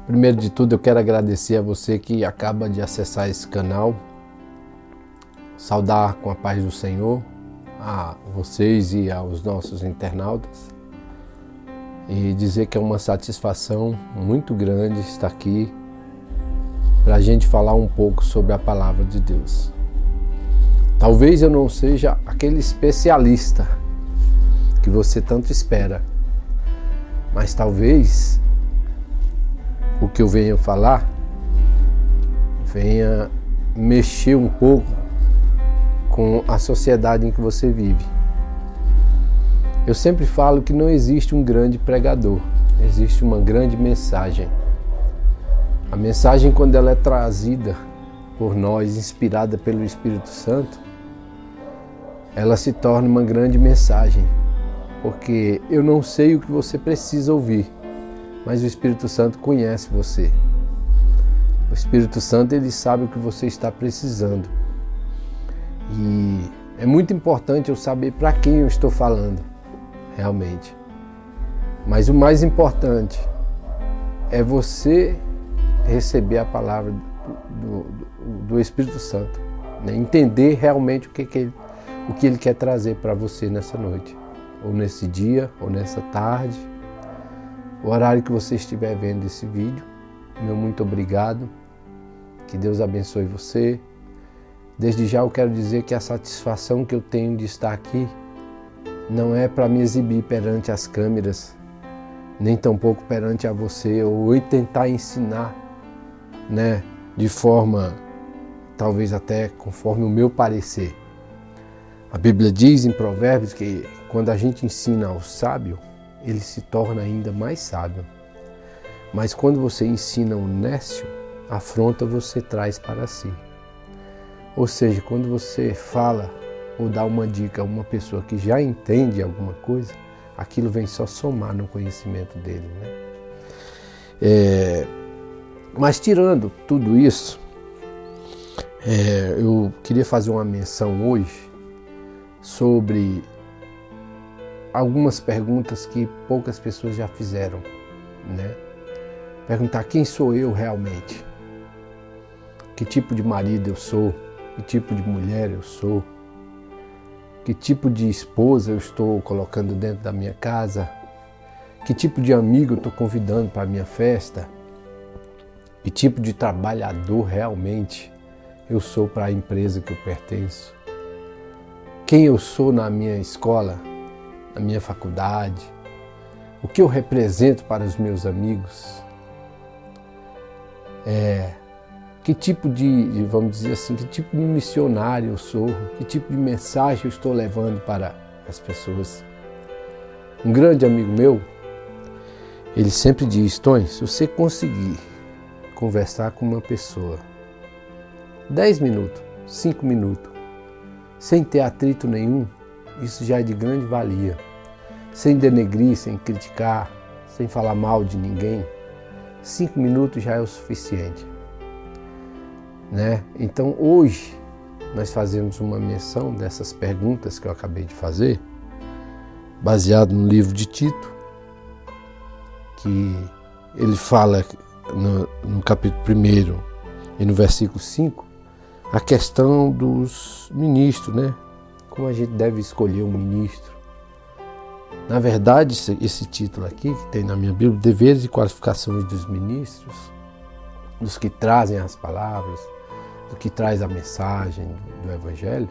Primeiro de tudo, eu quero agradecer a você que acaba de acessar esse canal, saudar com a paz do Senhor a vocês e aos nossos internautas e dizer que é uma satisfação muito grande estar aqui para a gente falar um pouco sobre a palavra de Deus. Talvez eu não seja aquele especialista que você tanto espera, mas talvez o que eu venha falar venha mexer um pouco com a sociedade em que você vive. Eu sempre falo que não existe um grande pregador, existe uma grande mensagem. A mensagem, quando ela é trazida por nós, inspirada pelo Espírito Santo, ela se torna uma grande mensagem, porque eu não sei o que você precisa ouvir, mas o Espírito Santo conhece você. O Espírito Santo, ele sabe o que você está precisando. E é muito importante eu saber para quem eu estou falando, realmente. Mas o mais importante é você receber a palavra do Espírito Santo, né? Entender realmente o que ele quer trazer para você nessa noite, ou nesse dia, ou nessa tarde. O horário que você estiver vendo esse vídeo, meu muito obrigado, que Deus abençoe você. Desde já eu quero dizer que a satisfação que eu tenho de estar aqui não é para me exibir perante as câmeras, nem tampouco perante a você, ou tentar ensinar, né, de forma, talvez até conforme o meu parecer. A Bíblia diz em Provérbios que quando a gente ensina ao sábio, ele se torna ainda mais sábio. Mas quando você ensina o nécio, a afronta você traz para si. Ou seja, quando você fala ou dá uma dica a uma pessoa que já entende alguma coisa, aquilo vem só somar no conhecimento dele, né? Mas tirando tudo isso, eu queria fazer uma menção hoje sobre algumas perguntas que poucas pessoas já fizeram, né? Perguntar quem sou eu realmente, que tipo de marido eu sou, que tipo de mulher eu sou, que tipo de esposa eu estou colocando dentro da minha casa, que tipo de amigo eu estou convidando para a minha festa, que tipo de trabalhador realmente eu sou para a empresa que eu pertenço, quem eu sou na minha escola, na minha faculdade, o que eu represento para os meus amigos, que tipo de, vamos dizer assim, que tipo de missionário eu sou, que tipo de mensagem eu estou levando para as pessoas. Um grande amigo meu, ele sempre diz: Tony, se você conseguir conversar com uma pessoa 10 minutos, 5 minutos, sem ter atrito nenhum, isso já é de grande valia. Sem denegrir, sem criticar, sem falar mal de ninguém, 5 minutos já é o suficiente, né? Então hoje nós fazemos uma menção dessas perguntas que eu acabei de fazer, baseado no livro de Tito, que ele fala no capítulo 1 e no versículo 5, a questão dos ministros, né? Como a gente deve escolher um ministro. Na verdade, esse título aqui, que tem na minha Bíblia, Deveres e Qualificações dos Ministros, dos que trazem as palavras, do que traz a mensagem do Evangelho,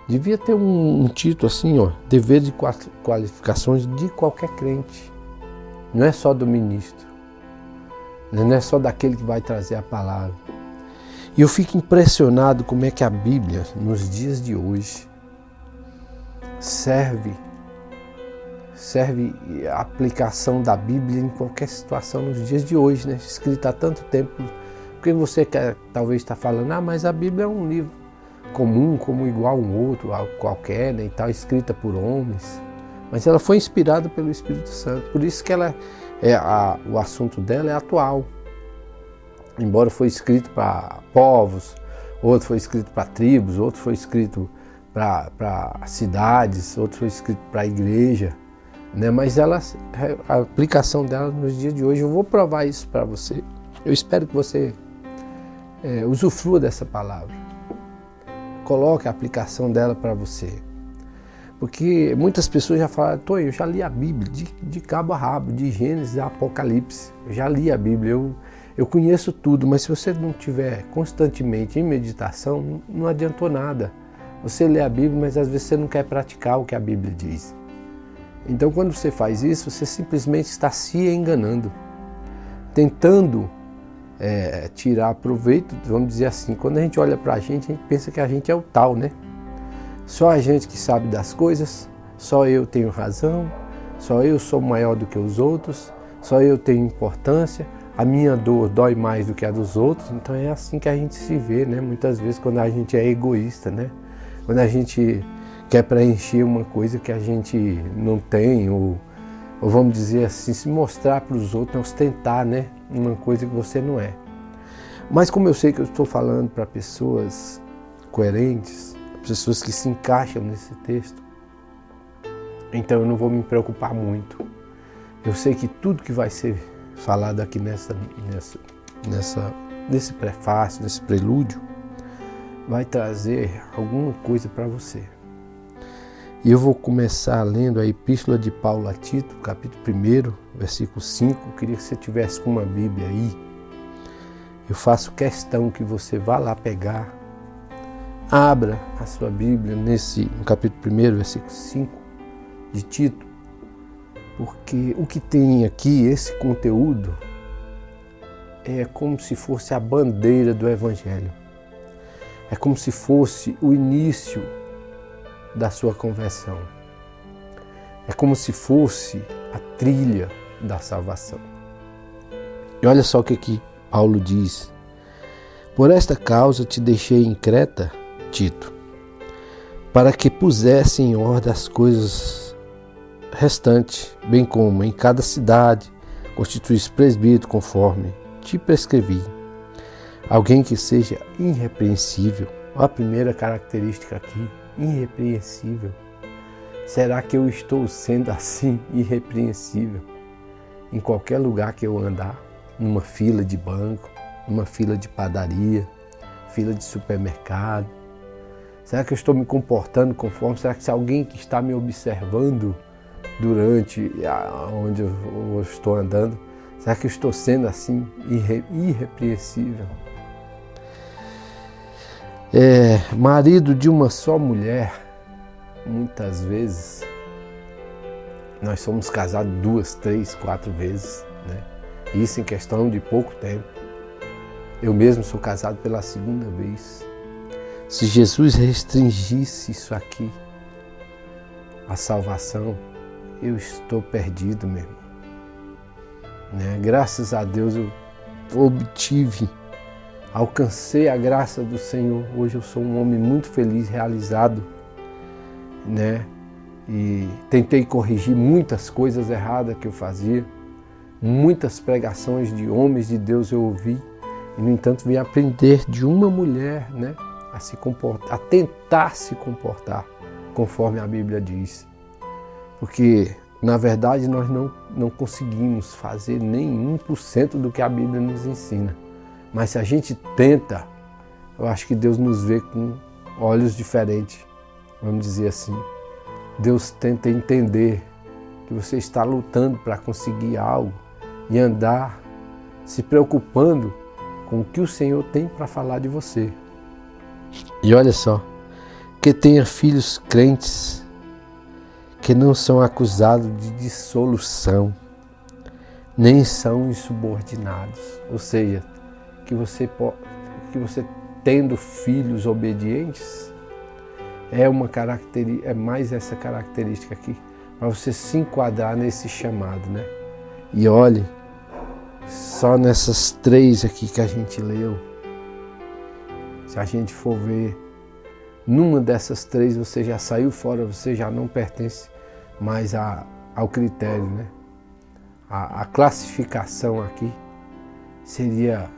devia ter um título assim, ó, Deveres e Qualificações de qualquer crente. Não é só do ministro, não é só daquele que vai trazer a palavra. E eu fico impressionado como é que a Bíblia, nos dias de hoje, serve a aplicação da Bíblia em qualquer situação nos dias de hoje, né? Escrita há tanto tempo. Porque você talvez está falando, mas a Bíblia é um livro comum, como igual um outro, qualquer, né, e tal, escrita por homens. Mas ela foi inspirada pelo Espírito Santo. Por isso que o assunto dela é atual. Embora foi escrito para povos, outro foi escrito para tribos, outro foi escrito para cidades, outro foi escrito para a igreja, né? Mas a aplicação dela nos dias de hoje, eu vou provar isso para você. Eu espero que você usufrua dessa palavra. Coloque a aplicação dela para você. Porque muitas pessoas já falaram, Tonho, eu já li a Bíblia de cabo a rabo, de Gênesis a Apocalipse. Eu já li a Bíblia, eu conheço tudo, mas se você não estiver constantemente em meditação, não adiantou nada. Você lê a Bíblia, mas às vezes você não quer praticar o que a Bíblia diz. Então quando você faz isso, você simplesmente está se enganando, tentando tirar proveito, vamos dizer assim. Quando a gente olha para a gente pensa que a gente é o tal, né? Só a gente que sabe das coisas, só eu tenho razão, só eu sou maior do que os outros, só eu tenho importância, a minha dor dói mais do que a dos outros. Então é assim que a gente se vê, né? Muitas vezes quando a gente é egoísta, né? Quando a gente quer preencher uma coisa que a gente não tem, ou vamos dizer assim, se mostrar para os outros, ostentar, né? Uma coisa que você não é. Mas como eu sei que eu estou falando para pessoas coerentes, pessoas que se encaixam nesse texto, então eu não vou me preocupar muito. Eu sei que tudo que vai ser falado aqui nesse prefácio, nesse prelúdio, vai trazer alguma coisa para você. E eu vou começar lendo a Epístola de Paulo a Tito, capítulo 1, versículo 5. Eu queria que você tivesse com uma Bíblia aí. Eu faço questão que você vá lá pegar, abra a sua Bíblia no capítulo 1, versículo 5 de Tito, porque o que tem aqui, esse conteúdo, é como se fosse a bandeira do Evangelho. É como se fosse o início da sua conversão. É como se fosse a trilha da salvação. E olha só o que Paulo diz. Por esta causa te deixei em Creta, Tito, para que pusesse em ordem as coisas restantes, bem como em cada cidade constituísse presbítero conforme te prescrevi. Alguém que seja irrepreensível. Olha a primeira característica aqui, irrepreensível. Será que eu estou sendo assim, irrepreensível? Em qualquer lugar que eu andar, numa fila de banco, numa fila de padaria, fila de supermercado. Será que eu estou me comportando conforme? Será que se alguém que está me observando durante onde eu estou andando, será que eu estou sendo assim, irrepreensível? Marido de uma só mulher, muitas vezes, nós somos casados 2, 3, 4 vezes, né? Isso em questão de pouco tempo. Eu mesmo sou casado pela 2ª vez. Se Jesus restringisse isso aqui, a salvação, eu estou perdido mesmo. Né? Graças a Deus eu alcancei a graça do Senhor. Hoje eu sou um homem muito feliz, realizado, né? E tentei corrigir muitas coisas erradas que eu fazia. Muitas pregações de homens de Deus eu ouvi. E, no entanto, vim aprender de uma mulher, né? A se comportar, a tentar se comportar conforme a Bíblia diz. Porque, na verdade, nós não conseguimos fazer nem 1% do que a Bíblia nos ensina. Mas se a gente tenta, eu acho que Deus nos vê com olhos diferentes, vamos dizer assim. Deus tenta entender que você está lutando para conseguir algo e andar se preocupando com o que o Senhor tem para falar de você. E olha só, que tenha filhos crentes que não são acusados de dissolução, nem são insubordinados. Ou seja, que você tendo filhos obedientes, é mais essa característica aqui, para você se enquadrar nesse chamado, né? E olhe, só nessas 3 aqui que a gente leu, se a gente for ver, numa dessas 3 você já saiu fora, você já não pertence mais ao critério, né? A classificação aqui seria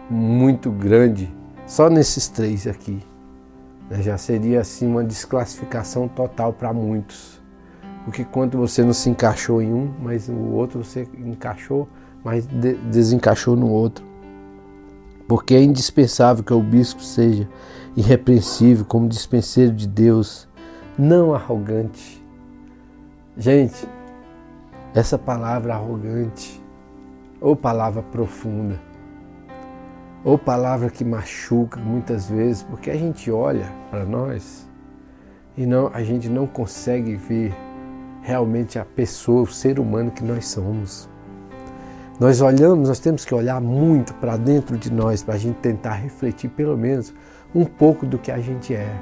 muito grande, só nesses 3 aqui, né? Já seria assim uma desclassificação total para muitos, Porque quando você não se encaixou em um, mas o outro você encaixou, mas desencaixou no outro. Porque é indispensável que o bispo seja irrepreensível como dispenseiro de Deus, não arrogante. Gente, essa palavra arrogante, ou palavra profunda, ou palavra que machuca muitas vezes, porque a gente olha para nós e a gente não consegue ver realmente a pessoa, o ser humano que nós somos. Nós temos que olhar muito para dentro de nós, para a gente tentar refletir pelo menos um pouco do que a gente é.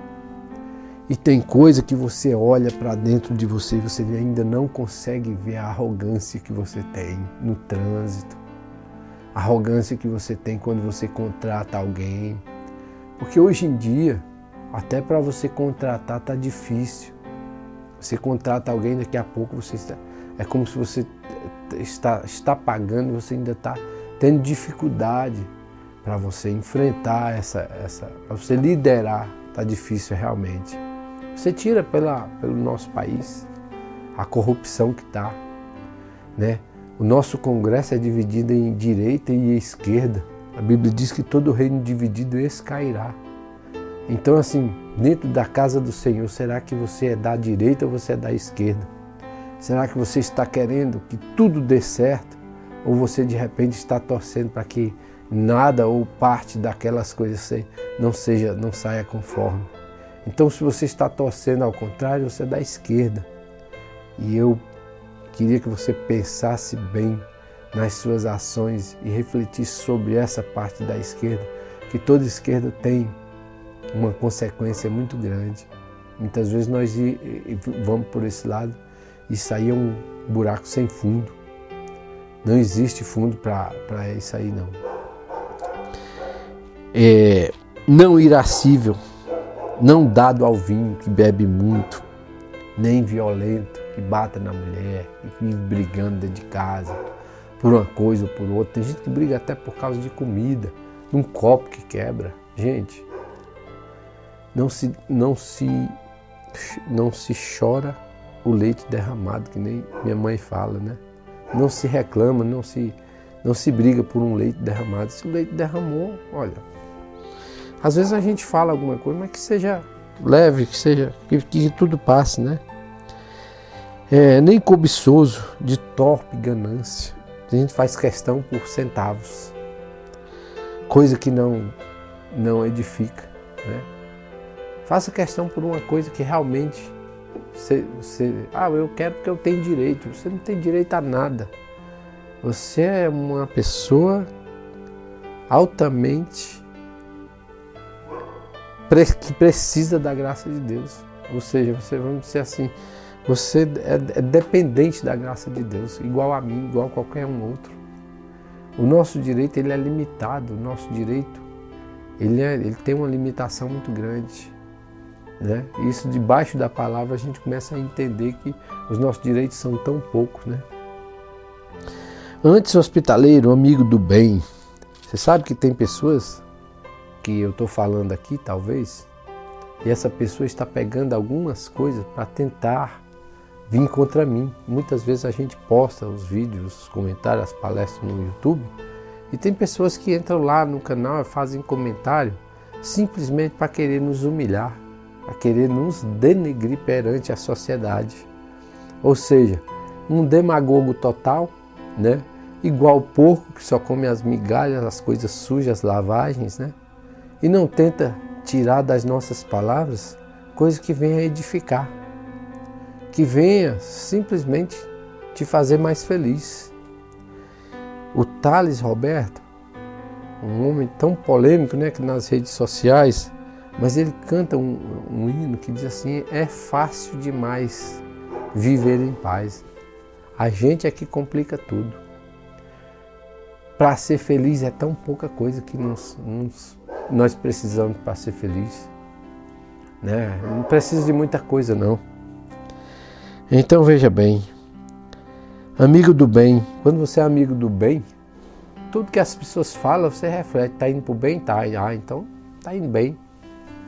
E tem coisa que você olha para dentro de você e você ainda não consegue ver a arrogância que você tem no trânsito, a arrogância que você tem quando você contrata alguém. Porque hoje em dia, até para você contratar está difícil. Você contrata alguém, daqui a pouco é como se você está pagando, você ainda está tendo dificuldade para você enfrentar para você liderar, está difícil realmente. Você tira pelo nosso país a corrupção que está, né? O nosso Congresso é dividido em direita e esquerda. A Bíblia diz que todo reino dividido cairá. Então, assim, dentro da casa do Senhor, será que você é da direita ou você é da esquerda? Será que você está querendo que tudo dê certo? Ou você de repente está torcendo para que nada ou parte daquelas coisas não saia conforme? Então, se você está torcendo ao contrário, você é da esquerda. E eu queria que você pensasse bem nas suas ações e refletisse sobre essa parte da esquerda, que toda esquerda tem uma consequência muito grande. Muitas vezes nós vamos por esse lado e isso aí é um buraco sem fundo. Não existe fundo para isso aí, não. Não irascível, não dado ao vinho, que bebe muito, nem violento, que bata na mulher, que vive brigando dentro de casa, por uma coisa ou por outra. Tem gente que briga até por causa de comida, de um copo que quebra. Gente, não se chora o leite derramado, que nem minha mãe fala, né? Não se reclama, não se briga por um leite derramado. Se o leite derramou, olha, às vezes a gente fala alguma coisa, mas que seja leve, que tudo passe, né? Nem cobiçoso, de torpe ganância. A gente faz questão por centavos, coisa que não edifica, né? Faça questão por uma coisa que realmente eu quero porque eu tenho direito. Você não tem direito a nada. Você é uma pessoa altamente que precisa da graça de Deus. Ou seja, vamos dizer assim, você é dependente da graça de Deus, igual a mim, igual a qualquer um outro. O nosso direito ele é limitado, o nosso direito ele tem uma limitação muito grande. Né? Isso debaixo da palavra a gente começa a entender que os nossos direitos são tão poucos, né? Antes hospitaleiro, amigo do bem. Você sabe que tem pessoas que eu estou falando aqui, talvez, e essa pessoa está pegando algumas coisas para tentar vir contra mim. Muitas vezes a gente posta os vídeos, os comentários, as palestras no YouTube, e tem pessoas que entram lá no canal e fazem comentário simplesmente para querer nos humilhar, a querer nos denegrir perante a sociedade. Ou seja, um demagogo total, né? Igual o porco que só come as migalhas, as coisas sujas, as lavagens, né? E não tenta tirar das nossas palavras coisas que venham a edificar, que venha simplesmente te fazer mais feliz. O Thales Roberto, um homem tão polêmico, né, que nas redes sociais, mas ele canta um hino que diz assim: é fácil demais viver em paz. A gente é que complica tudo. Para ser feliz é tão pouca coisa que nós precisamos para ser feliz, né? Não precisa de muita coisa, não. Então veja bem, amigo do bem. Quando você é amigo do bem, tudo que as pessoas falam, você reflete. Está indo para o bem? Tá. Então está indo bem.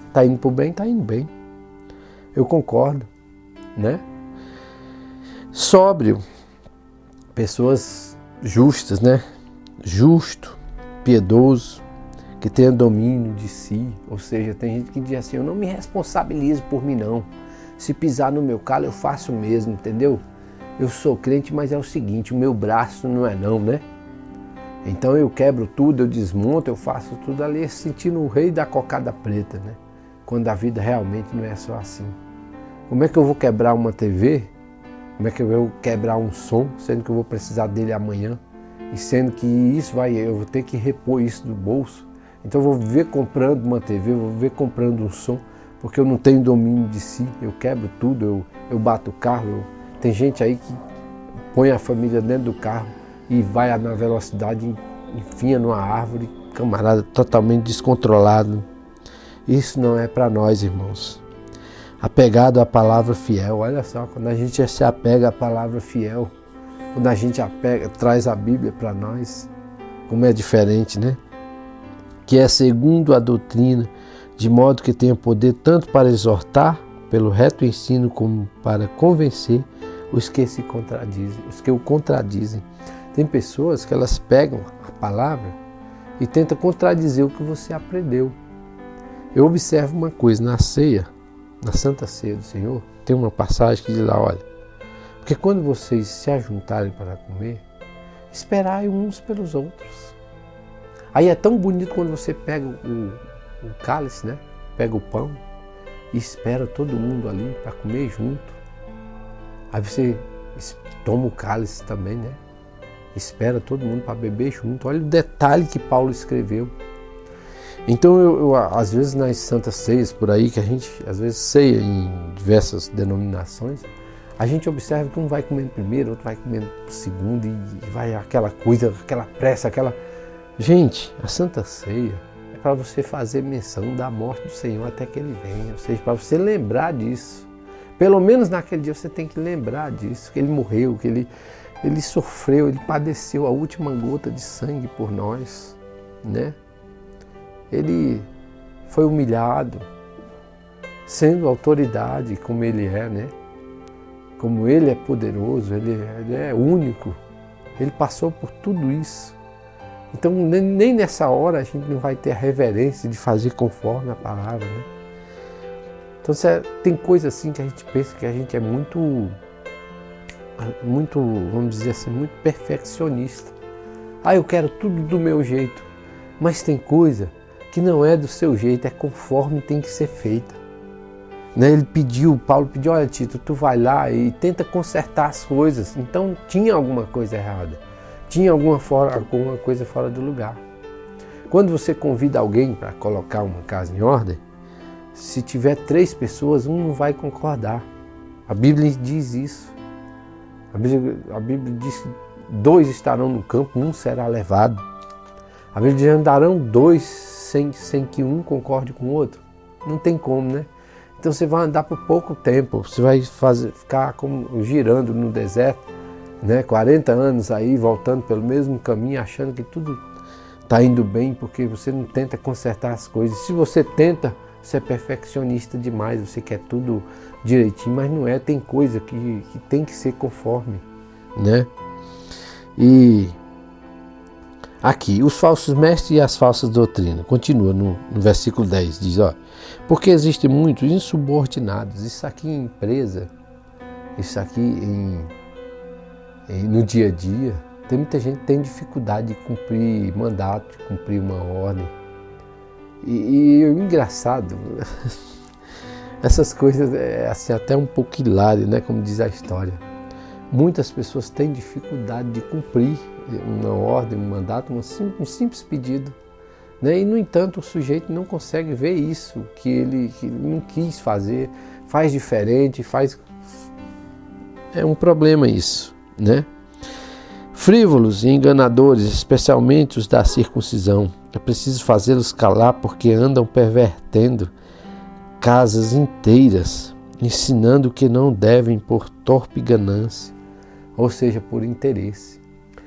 Está indo para o bem? Está indo bem. Eu concordo, né? Sóbrio, pessoas justas, né? Justo, piedoso, que tenha domínio de si. Ou seja, tem gente que diz assim, eu não me responsabilizo por mim não. Se pisar no meu calo eu faço o mesmo, entendeu? Eu sou crente, mas é o seguinte, o meu braço não é não, né? Então eu quebro tudo, eu desmonto, eu faço tudo ali, sentindo o rei da cocada preta, né? Quando a vida realmente não é só assim. Como é que eu vou quebrar uma TV? Como é que eu vou quebrar um som, sendo que eu vou precisar dele amanhã? E sendo que eu vou ter que repor isso do bolso. Então eu vou viver comprando uma TV, eu vou viver comprando um som, porque eu não tenho domínio de si, eu quebro tudo, eu bato o carro. Tem gente aí que põe a família dentro do carro e vai na velocidade, enfia numa árvore, camarada totalmente descontrolado. Isso não é para nós, irmãos. Apegado à palavra fiel, olha só, quando a gente se apega à palavra fiel, quando a gente traz a Bíblia para nós, como é diferente, né? Que é segundo a doutrina, de modo que tenha poder tanto para exortar, pelo reto ensino, como para convencer os que se contradizem, os que o contradizem. Tem pessoas que elas pegam a palavra e tentam contradizer o que você aprendeu. Eu observo uma coisa, na ceia, na Santa Ceia do Senhor, tem uma passagem que diz lá, olha, porque quando vocês se ajuntarem para comer, esperai uns pelos outros. Aí é tão bonito quando você pega o cálice, né? Pega o pão e espera todo mundo ali para comer junto. Aí você toma o cálice também, né? Espera todo mundo para beber junto. Olha o detalhe que Paulo escreveu. Então eu às vezes nas santas ceias por aí, que a gente às vezes ceia em diversas denominações, a gente observa que um vai comendo primeiro, outro vai comendo segundo e vai aquela coisa, aquela pressa, aquela... Gente, a Santa Ceia é para você fazer menção da morte do Senhor até que Ele venha, ou seja, para você lembrar disso. Pelo menos naquele dia você tem que lembrar disso, que Ele morreu, que Ele sofreu, Ele padeceu a última gota de sangue por nós, né? Ele foi humilhado, sendo autoridade como Ele é, né? Como Ele é poderoso, Ele é único, Ele passou por tudo isso. Então nem nessa hora a gente não vai ter a reverência de fazer conforme a palavra, né? Então tem coisa assim que a gente pensa que a gente é muito, vamos dizer assim, muito perfeccionista. Ah, eu quero tudo do meu jeito. Mas tem coisa que não é do seu jeito, é conforme tem que ser feita. Né? Paulo pediu, olha Tito, tu vai lá e tenta consertar as coisas. Então tinha alguma coisa errada, tinha alguma coisa fora do lugar. Quando você convida alguém para colocar uma casa em ordem, se tiver 3 pessoas, um não vai concordar. A Bíblia diz isso. A Bíblia diz que 2 estarão no campo, um será levado. A Bíblia diz que andarão 2 sem que um concorde com o outro. Não tem como, né? Então você vai andar por pouco tempo, você vai ficar como girando no deserto, né? 40 anos aí, voltando pelo mesmo caminho, achando que tudo está indo bem, porque você não tenta consertar as coisas. Se você tenta, você é perfeccionista demais, você quer tudo direitinho, mas não é, tem coisa que tem que ser conforme, né? E aqui, os falsos mestres e as falsas doutrinas, continua no versículo 10, diz, ó, porque existem muitos insubordinados, isso aqui em empresa, isso aqui no dia a dia, tem muita gente que tem dificuldade de cumprir mandato, de cumprir uma ordem. E o engraçado, essas coisas é assim, até um pouco hilário, né, como diz a história. Muitas pessoas têm dificuldade de cumprir uma ordem, um mandato, um simples pedido, né? E, no entanto, o sujeito não consegue ver isso, que ele não quis fazer, faz diferente, faz... É um problema isso, né? Frívolos e enganadores, especialmente os da circuncisão. É preciso fazê-los calar porque andam pervertendo casas inteiras, ensinando que não devem por torpe ganância, ou seja, por interesse.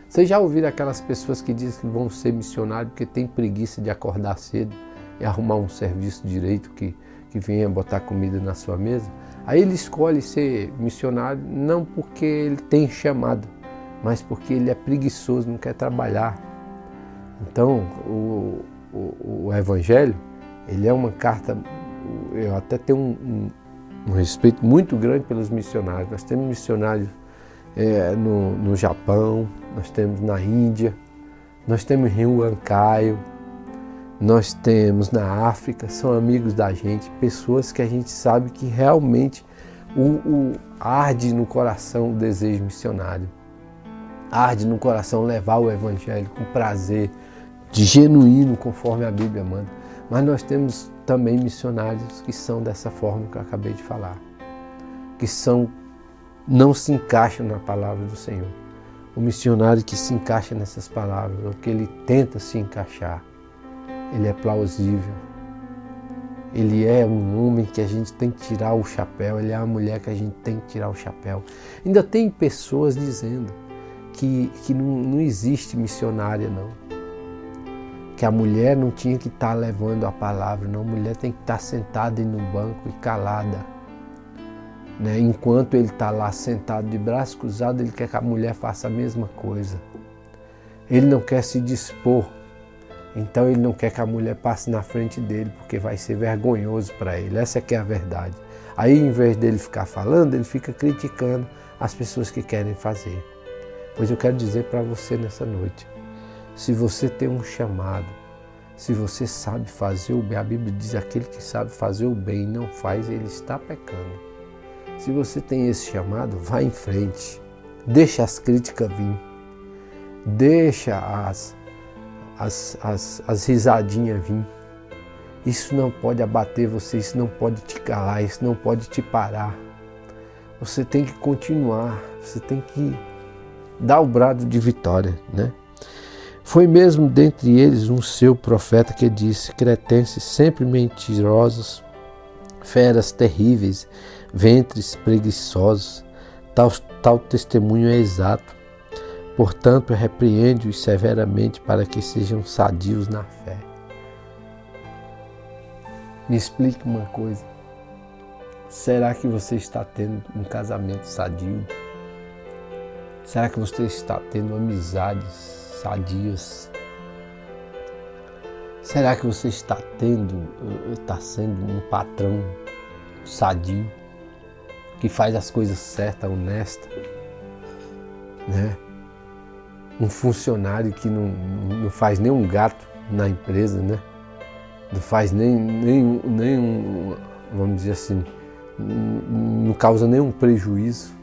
Vocês já ouviram aquelas pessoas que dizem que vão ser missionários porque tem preguiça de acordar cedo e arrumar um serviço direito que que venha botar comida na sua mesa, aí ele escolhe ser missionário não porque ele tem chamado, mas porque ele é preguiçoso, não quer trabalhar. Então, o Evangelho, ele é uma carta, eu até tenho um respeito muito grande pelos missionários. Nós temos missionários no Japão, nós temos na Índia, nós temos em Huancaio, nós temos na África, são amigos da gente, pessoas que a gente sabe que realmente arde no coração o desejo missionário, arde no coração levar o Evangelho com prazer, de genuíno, conforme a Bíblia manda. Mas nós temos também missionários que são dessa forma que eu acabei de falar, que não se encaixam na palavra do Senhor. O missionário que se encaixa nessas palavras, ou que ele tenta se encaixar, ele é plausível. Ele é um homem que a gente tem que tirar o chapéu, ele é uma mulher que a gente tem que tirar o chapéu. Ainda tem pessoas dizendo que não existe missionária, não. Que a mulher não tinha que estar levando a palavra, não. A mulher tem que estar sentada no banco e calada. Né? Enquanto ele está lá sentado de braço cruzado, ele quer que a mulher faça a mesma coisa. Ele não quer se dispor. Então ele não quer que a mulher passe na frente dele, porque vai ser vergonhoso para ele. Essa é que é a verdade. Aí, em vez dele ficar falando, ele fica criticando as pessoas que querem fazer. Pois eu quero dizer para você nessa noite, se você tem um chamado, se você sabe fazer o bem, a Bíblia diz, aquele que sabe fazer o bem e não faz, ele está pecando. Se você tem esse chamado, vá em frente. Deixa as críticas vir. Deixa as risadinhas vir. Isso não pode abater você, isso não pode te calar, isso não pode te parar. Você tem que continuar, você tem que dar o brado de vitória, né? Foi mesmo dentre eles um seu profeta que disse, cretenses sempre mentirosos, feras terríveis, ventres preguiçosos, tal testemunho é exato. Portanto, repreende-os severamente para que sejam sadios na fé. Me explique uma coisa. Será que você está tendo um casamento sadio? Será que você está tendo amizades sadias? Será que você está sendo um patrão sadio, que faz as coisas certas, honestas, né? Um funcionário que não faz nem um gato na empresa, né? Não faz nem vamos dizer assim, não causa nenhum prejuízo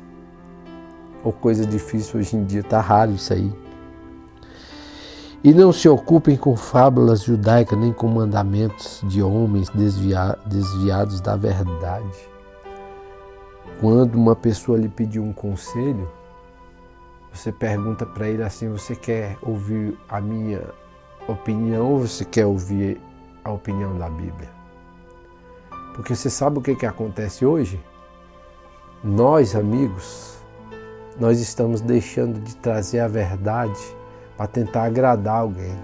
ou coisa difícil hoje em dia, está raro isso aí. E não se ocupem com fábulas judaicas nem com mandamentos de homens desviados da verdade. Quando uma pessoa lhe pedir um conselho, você pergunta para ele assim, você quer ouvir a minha opinião ou você quer ouvir a opinião da Bíblia? Porque você sabe o que acontece hoje? Nós, amigos, nós estamos deixando de trazer a verdade para tentar agradar alguém.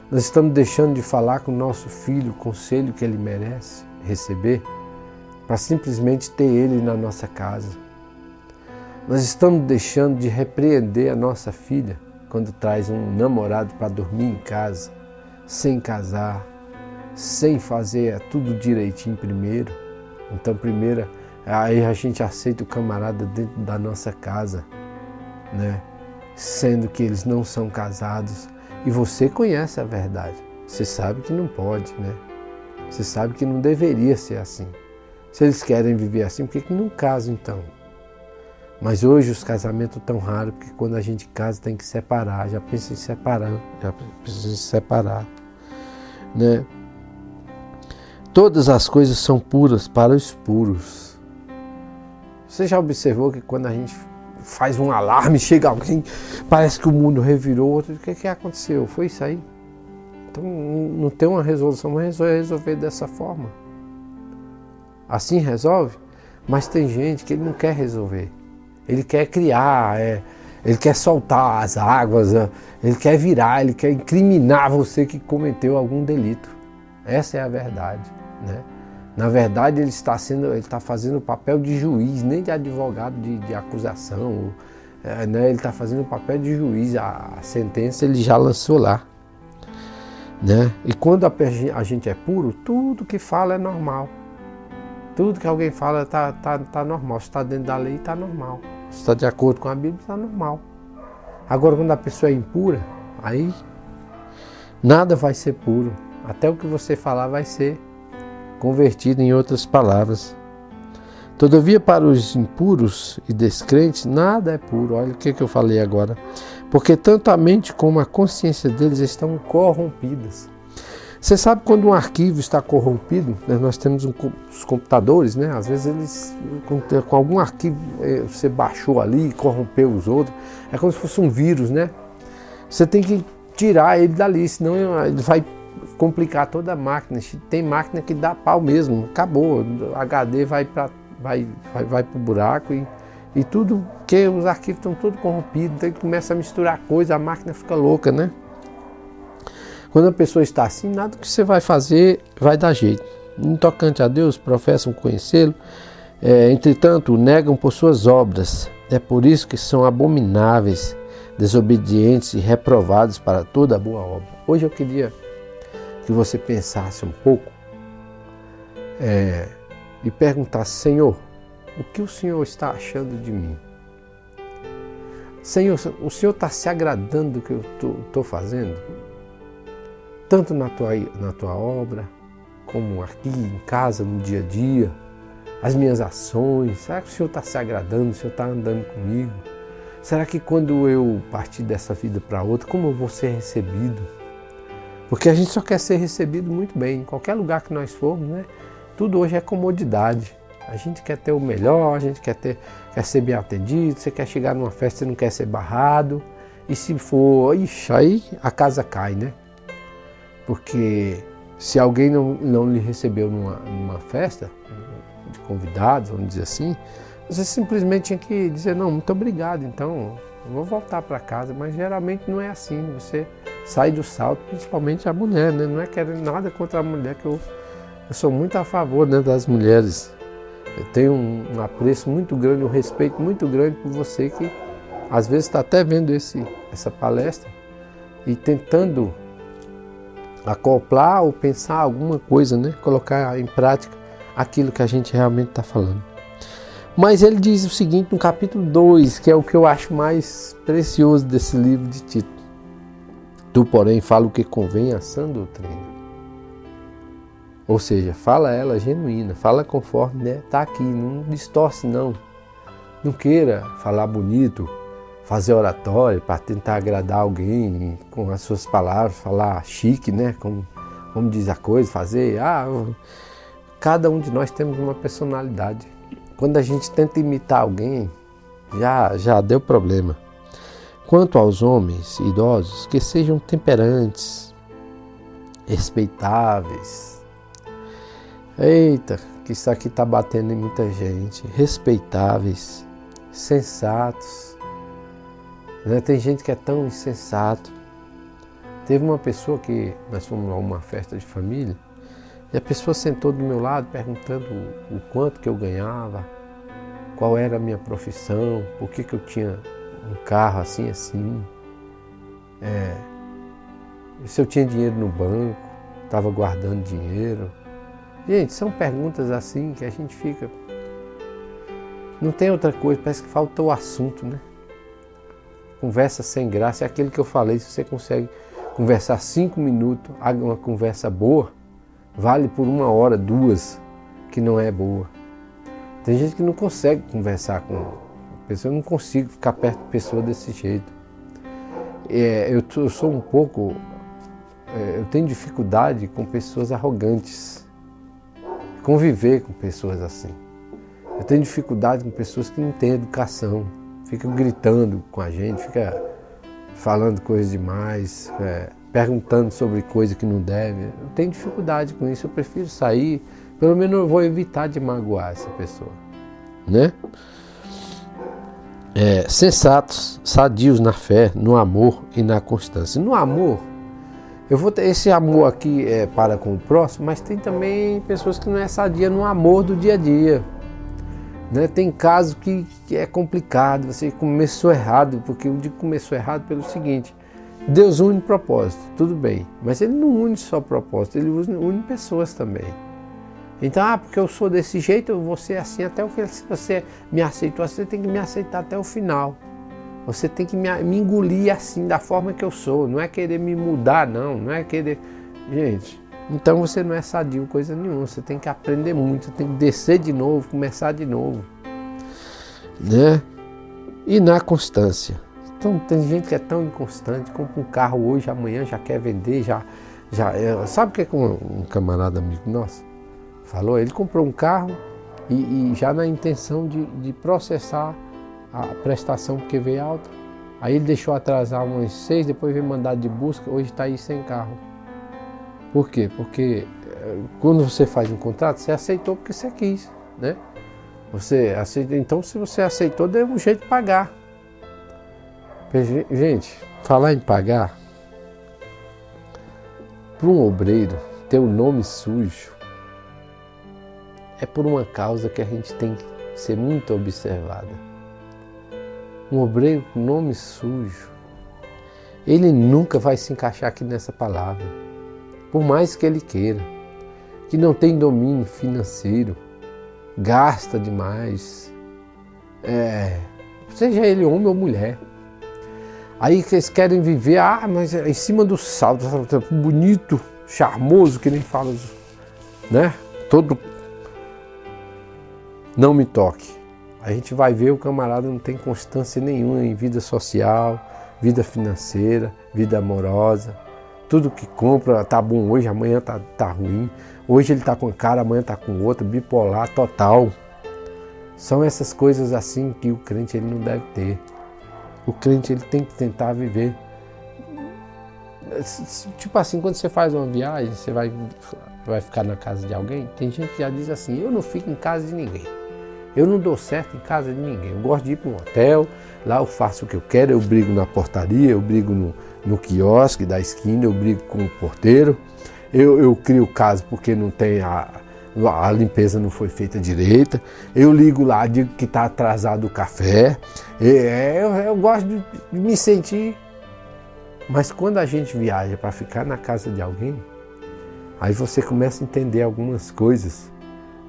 Nós estamos deixando de falar com o nosso filho o conselho que ele merece receber para simplesmente ter ele na nossa casa. Nós estamos deixando de repreender a nossa filha quando traz um namorado para dormir em casa, sem casar, sem fazer tudo direitinho primeiro. Então primeiro, aí a gente aceita o camarada dentro da nossa casa, né? Sendo que eles não são casados. E você conhece a verdade. Você sabe que não pode, né? Você sabe que não deveria ser assim. Se eles querem viver assim, por que não casam então? Mas hoje os casamentos estão raros, porque quando a gente casa tem que separar, já pensa em separar, né? Todas as coisas são puras para os puros. Você já observou que quando a gente faz um alarme, chega alguém, parece que o mundo revirou, o que aconteceu? Foi isso aí. Então não tem uma resolução, mas resolver dessa forma. Assim resolve, mas tem gente que ele não quer resolver. Ele quer criar, ele quer soltar as águas, ele quer virar, ele quer incriminar você que cometeu algum delito. Essa é a verdade, né? Na verdade, ele está fazendo o papel de juiz, nem de advogado de acusação. Né? Ele está fazendo o papel de juiz. A sentença ele já lançou lá. Né? E quando a gente é puro, tudo que fala é normal. Tudo que alguém fala tá normal. Se está dentro da lei, está normal. Se está de acordo com a Bíblia, está normal. Agora, quando a pessoa é impura, aí nada vai ser puro. Até o que você falar vai ser convertido em outras palavras. Todavia, para os impuros e descrentes, nada é puro. Olha o que eu falei agora. Porque tanto a mente como a consciência deles estão corrompidas. Você sabe quando um arquivo está corrompido, né? Nós temos os computadores, né? Às vezes eles, com algum arquivo você baixou ali e corrompeu os outros. É como se fosse um vírus, né? Você tem que tirar ele dali, senão ele vai complicar toda a máquina. Tem máquina que dá pau mesmo, acabou. O HD vai pro buraco e tudo, que os arquivos estão todos corrompidos, então ele começa a misturar coisa, a máquina fica louca, né? Quando a pessoa está assim, nada que você vai fazer vai dar jeito. No tocante a Deus, professam conhecê-lo, entretanto, o negam por suas obras. É por isso que são abomináveis, desobedientes e reprovados para toda boa obra. Hoje eu queria que você pensasse um pouco e perguntasse: Senhor, o que o Senhor está achando de mim? Senhor, o Senhor está se agradando do que eu estou fazendo? Tanto na tua obra, como aqui em casa, no dia a dia, as minhas ações. Será que o Senhor está se agradando? O Senhor está andando comigo? Será que quando eu partir dessa vida para outra, como eu vou ser recebido? Porque a gente só quer ser recebido muito bem. Em qualquer lugar que nós formos, né? Tudo hoje é comodidade. A gente quer ter o melhor, a gente quer ser bem atendido. Você quer chegar numa festa, você não quer ser barrado. E se for, aí a casa cai, né? Porque se alguém não lhe recebeu numa festa de convidados, vamos dizer assim, você simplesmente tinha que dizer: não, muito obrigado, então eu vou voltar para casa. Mas geralmente não é assim. Você sai do salto, principalmente a mulher, né? Não é querendo nada contra a mulher, que eu sou muito a favor, né, das mulheres. Eu tenho um apreço muito grande, um respeito muito grande por você, que às vezes está até vendo essa palestra e tentando acoplar ou pensar alguma coisa, né? Colocar em prática aquilo que a gente realmente está falando. Mas ele diz o seguinte no capítulo 2, que é o que eu acho mais precioso desse livro de Tito. Tu, porém, fala o que convém à sã doutrina. Ou seja, fala ela genuína, fala conforme, né? Tá aqui, não distorce não. Não queira falar bonito, fazer oratória para tentar agradar alguém com as suas palavras, falar chique, né? Como diz a coisa, fazer. Cada um de nós temos uma personalidade. Quando a gente tenta imitar alguém, já deu problema. Quanto aos homens idosos, que sejam temperantes, respeitáveis. Eita, que isso aqui está batendo em muita gente. Respeitáveis, sensatos. Né? Tem gente que é tão insensato. Teve uma pessoa que nós fomos a uma festa de família e a pessoa sentou do meu lado perguntando o quanto que eu ganhava, qual era a minha profissão, por que eu tinha um carro assim, se eu tinha dinheiro no banco, estava guardando dinheiro. Gente, são perguntas assim que a gente fica... Não tem outra coisa, parece que faltou o assunto, né? Conversa sem graça, é aquilo que eu falei, se você consegue conversar 5 minutos, uma conversa boa, vale por 1 hora, 2, que não é boa. Tem gente que não consegue conversar com pessoa, eu não consigo ficar perto de pessoa desse jeito. Eu sou um pouco... eu tenho dificuldade com pessoas arrogantes. Conviver com pessoas assim. Eu tenho dificuldade com pessoas que não têm educação, ficam gritando com a gente, ficam falando coisas demais, perguntando sobre coisa que não deve. Eu tenho dificuldade com isso, eu prefiro sair, pelo menos eu vou evitar de magoar essa pessoa, né? Sensatos, sadios na fé, no amor e na constância. No amor, Eu vou ter esse amor aqui para com o próximo, mas tem também pessoas que não é sadia no amor do dia a dia. Né? Tem casos que é complicado, você começou errado, porque eu digo que começou errado pelo seguinte: Deus une propósito, tudo bem, mas Ele não une só propósito, Ele une pessoas também. Então, porque eu sou desse jeito, eu vou ser assim até o final. Se você me aceitou, você tem que me aceitar até o final. Você tem que me engolir assim, da forma que eu sou. Não é querer me mudar, não é querer... Gente, então você não é sadio coisa nenhuma. Você tem que aprender muito, você tem que descer de novo, começar de novo. Né? E na constância. Então, tem gente que é tão inconstante, compra um carro hoje, amanhã já quer vender, sabe o que um camarada amigo nosso falou? Ele comprou um carro e já na intenção de processar a prestação porque veio alta. Aí ele deixou atrasar umas 6, depois veio mandado de busca, hoje está aí sem carro. Por quê? Porque quando você faz um contrato, você aceitou porque você quis, né? Você aceita, então se você aceitou, deu um jeito de pagar. Gente, falar em pagar, para um obreiro ter o nome sujo, é por uma causa que a gente tem que ser muito observada. Um obreiro com nome sujo, ele nunca vai se encaixar aqui nessa palavra, por mais que ele queira, que não tem domínio financeiro, gasta demais, seja ele homem ou mulher. Aí que eles querem viver, mas em cima do salto, bonito, charmoso, que nem fala, né? Todo não me toque. A gente vai ver o camarada não tem constância nenhuma em vida social, vida financeira, vida amorosa. Tudo que compra tá bom hoje, amanhã tá ruim. Hoje ele tá com uma cara, amanhã tá com outra, bipolar total. São essas coisas assim que o crente ele não deve ter. O crente ele tem que tentar viver. Tipo assim, quando você faz uma viagem, você vai ficar na casa de alguém, tem gente que já diz assim: eu não fico em casa de ninguém. Eu não dou certo em casa de ninguém. Eu gosto de ir para um hotel, lá eu faço o que eu quero, eu brigo na portaria, eu brigo no quiosque da esquina, eu brigo com o porteiro, eu crio caso porque não tem a limpeza não foi feita direita, eu ligo lá, digo que está atrasado o café, eu gosto de me sentir. Mas quando a gente viaja para ficar na casa de alguém, aí você começa a entender algumas coisas,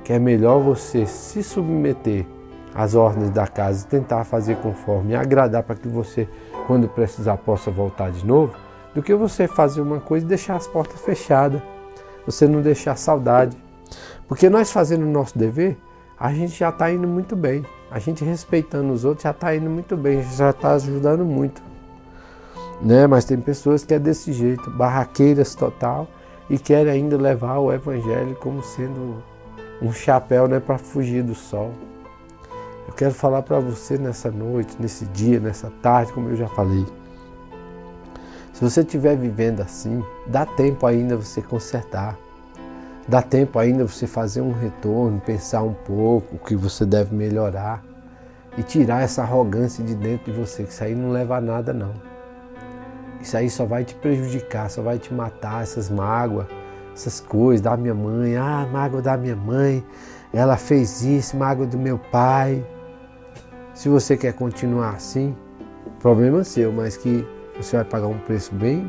que é melhor você se submeter às ordens da casa e tentar fazer conforme e agradar para que você, quando precisar, possa voltar de novo, do que você fazer uma coisa e deixar as portas fechadas, você não deixar saudade. Porque nós fazendo o nosso dever, a gente já está indo muito bem. A gente respeitando os outros já está indo muito bem, já está ajudando muito. Né? Mas tem pessoas que é desse jeito, barraqueiras total, e querem ainda levar o evangelho como sendo um chapéu, né, para fugir do sol. Eu quero falar para você nessa noite, nesse dia, nessa tarde, como eu já falei. Se você estiver vivendo assim, dá tempo ainda você consertar. Dá tempo ainda você fazer um retorno, pensar um pouco o que você deve melhorar e tirar essa arrogância de dentro de você, que isso aí não leva a nada não. Isso aí só vai te prejudicar, só vai te matar, essas mágoas, essas coisas da minha mãe, mágoa da minha mãe, ela fez isso, mágoa do meu pai. Se você quer continuar assim, problema seu, mas que você vai pagar um preço bem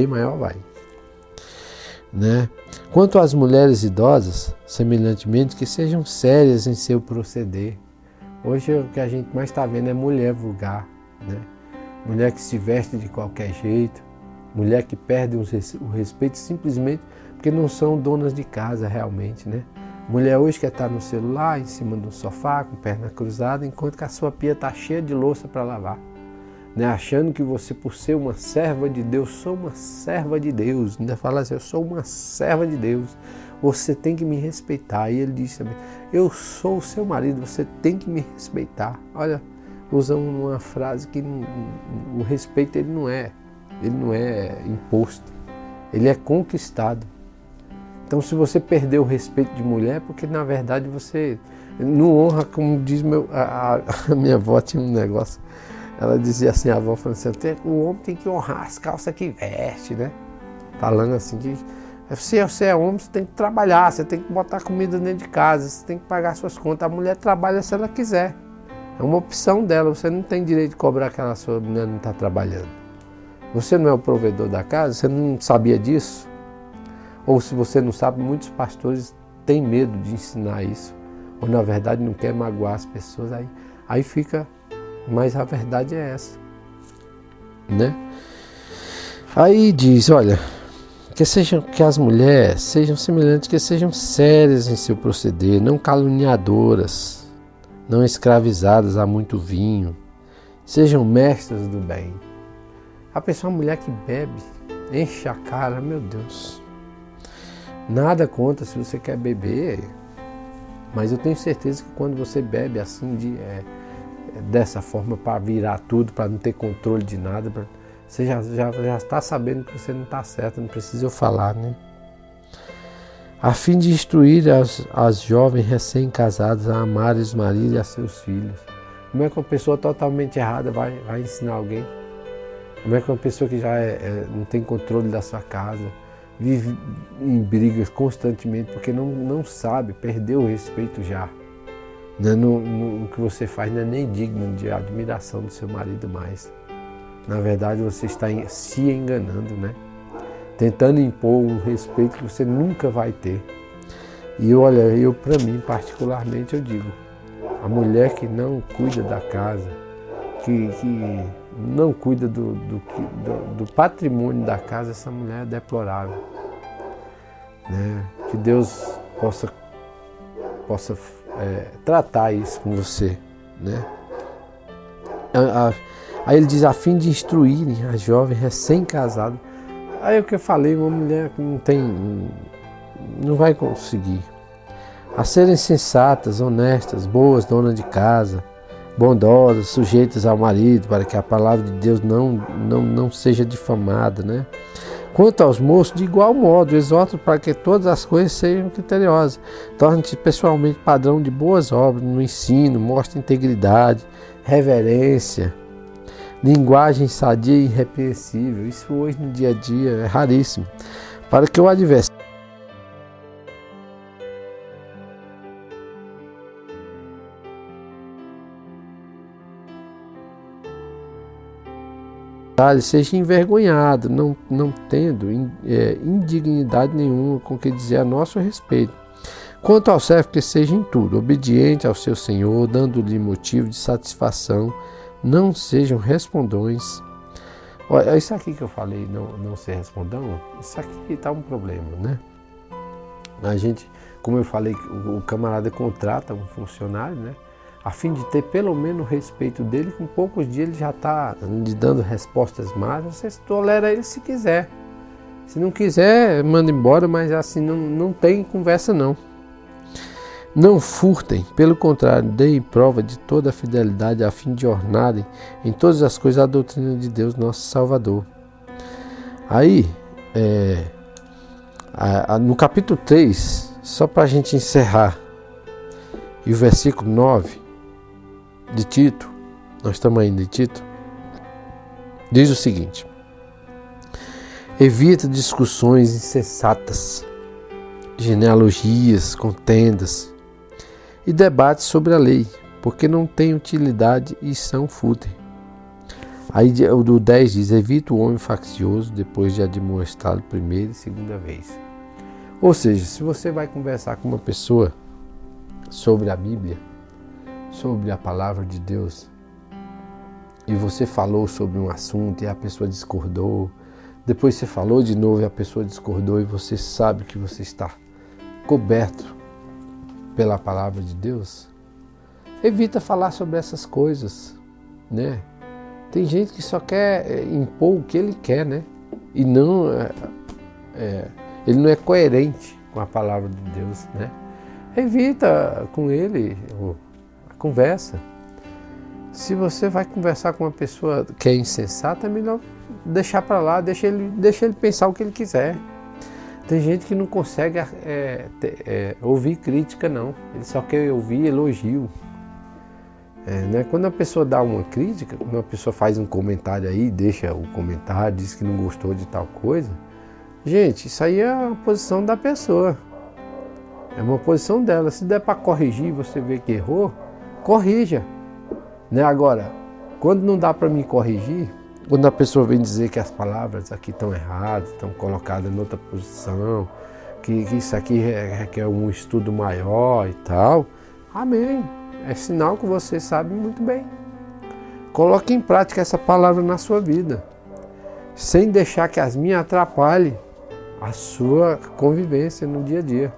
maior vai. Né? Quanto às mulheres idosas, semelhantemente, que sejam sérias em seu proceder. Hoje o que a gente mais está vendo é mulher vulgar, né? Mulher que se veste de qualquer jeito, mulher que perde o respeito simplesmente porque não são donas de casa realmente, né? Mulher hoje quer estar no celular, em cima do sofá, com perna cruzada, enquanto que a sua pia está cheia de louça para lavar. Né? Achando que você, por ser uma serva de Deus, sou uma serva de Deus. Ainda fala assim, eu sou uma serva de Deus, você tem que me respeitar. E ele disse também, eu sou o seu marido, você tem que me respeitar. Olha, usam uma frase que o respeito ele não é imposto, ele é conquistado. Então se você perder o respeito de mulher, porque na verdade você não honra, como diz a minha avó tinha um negócio, ela dizia assim, a avó falando assim, o homem tem que honrar as calças que veste, né? falando assim que se você é homem, você tem que trabalhar, você tem que botar comida dentro de casa, você tem que pagar suas contas. A mulher trabalha se ela quiser. É uma opção dela, você não tem direito de cobrar que a sua mulher não está trabalhando. Você não é o provedor da casa, você não sabia disso? Ou se você não sabe, muitos pastores têm medo de ensinar isso. Ou na verdade não quer magoar as pessoas, aí fica, mas a verdade é essa, né? Aí diz, olha, que as mulheres sejam semelhantes, que sejam sérias em seu proceder, não caluniadoras, não escravizadas a muito vinho, sejam mestras do bem. A pessoa, uma mulher que bebe, enche a cara, meu Deus, nada contra se você quer beber, mas eu tenho certeza que quando você bebe assim, dessa forma, para virar tudo, para não ter controle de nada, você já está sabendo que você não está certo, não precisa eu falar, né? A fim de instruir as jovens recém-casadas a amarem os maridos e a seus filhos. Como é que uma pessoa totalmente errada vai ensinar alguém? Como é que uma pessoa que já não tem controle da sua casa, vive em brigas constantemente porque não sabe, perdeu o respeito já. No que você faz não é nem digno de admiração do seu marido mais. Na verdade, você está se enganando, né? Tentando impor um respeito que você nunca vai ter. E olha, eu para mim particularmente eu digo, a mulher que não cuida da casa, que não cuida do patrimônio da casa, essa mulher é deplorável, né? Que Deus possa tratar isso com você, né? Aí ele diz, a fim de instruírem as jovens recém-casadas. Aí o que eu falei, uma mulher que não vai conseguir. A serem sensatas, honestas, boas, donas de casa, bondosas, sujeitas ao marido, para que a palavra de Deus não seja difamada, né? Quanto aos moços, de igual modo, exorto para que todas as coisas sejam criteriosas. Torne-se pessoalmente padrão de boas obras no ensino, mostre integridade, reverência, linguagem sadia e irrepreensível. Isso hoje no dia a dia é raríssimo. Para que o adversário seja envergonhado, não tendo indignidade nenhuma com o que dizer a nosso respeito. Quanto ao servo, que seja em tudo obediente ao seu Senhor, dando-lhe motivo de satisfação, não sejam respondões. Olha, isso aqui que eu falei, não ser respondão, isso aqui está um problema, né? A gente, como eu falei, o camarada contrata um funcionário, né? A fim de ter pelo menos o respeito dele, com poucos dias ele já está lhe dando respostas más, você tolera ele se quiser. Se não quiser, manda embora, mas assim não tem conversa não. Não furtem, pelo contrário, deem prova de toda a fidelidade a fim de ornarem em todas as coisas a doutrina de Deus, nosso Salvador. Aí, no capítulo 3, só para a gente encerrar, e o versículo 9 de Tito, nós estamos ainda em Tito, diz o seguinte: evita discussões insensatas, genealogias, contendas e debates sobre a lei, porque não têm utilidade e são fúteis. Aí o do 10 diz, evita o homem faccioso depois de admoestá-lo primeira e segunda vez. Ou seja, se você vai conversar com uma pessoa sobre a Bíblia, sobre a palavra de Deus, e você falou sobre um assunto e a pessoa discordou, depois você falou de novo e a pessoa discordou, e você sabe que você está coberto pela palavra de Deus, evita falar sobre essas coisas, né? Tem gente que só quer impor o que ele quer, né? E não ele não é coerente com a palavra de Deus, né? Evita com ele a conversa. Se você vai conversar com uma pessoa que é insensata, é melhor deixar para lá, deixa ele pensar o que ele quiser. Tem gente que não consegue ouvir crítica, não. Ele só quer ouvir elogio. Né? Quando a pessoa dá uma crítica, quando a pessoa faz um comentário aí, deixa o comentário, diz que não gostou de tal coisa, Gente, isso aí é a posição da pessoa. É uma posição dela. Se der para corrigir e você vê que errou, corrija. Né? Agora, quando não dá para me corrigir, quando a pessoa vem dizer que as palavras aqui estão erradas, estão colocadas em outra posição, que isso aqui requer um estudo maior e tal, amém. É sinal que você sabe muito bem. Coloque em prática essa palavra na sua vida, sem deixar que as minhas atrapalhem a sua convivência no dia a dia.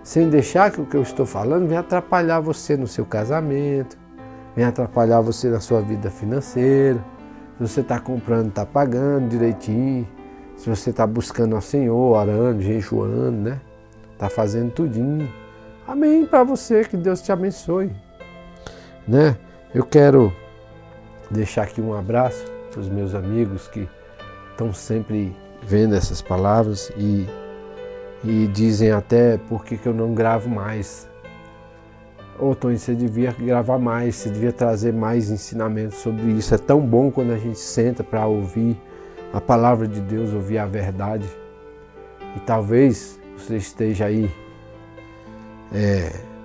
Sem deixar que o que eu estou falando venha atrapalhar você no seu casamento, venha atrapalhar você na sua vida financeira. Se você está comprando, está pagando direitinho. Se você está buscando ao Senhor, orando, jejuando, né? Está fazendo tudinho. Amém para você, que Deus te abençoe. Né? Eu quero deixar aqui um abraço para os meus amigos que estão sempre vendo essas palavras e dizem até por que eu não gravo mais. Ô Tony, você devia gravar mais, você devia trazer mais ensinamentos sobre isso. É tão bom quando a gente senta para ouvir a palavra de Deus, ouvir a verdade. E talvez você esteja aí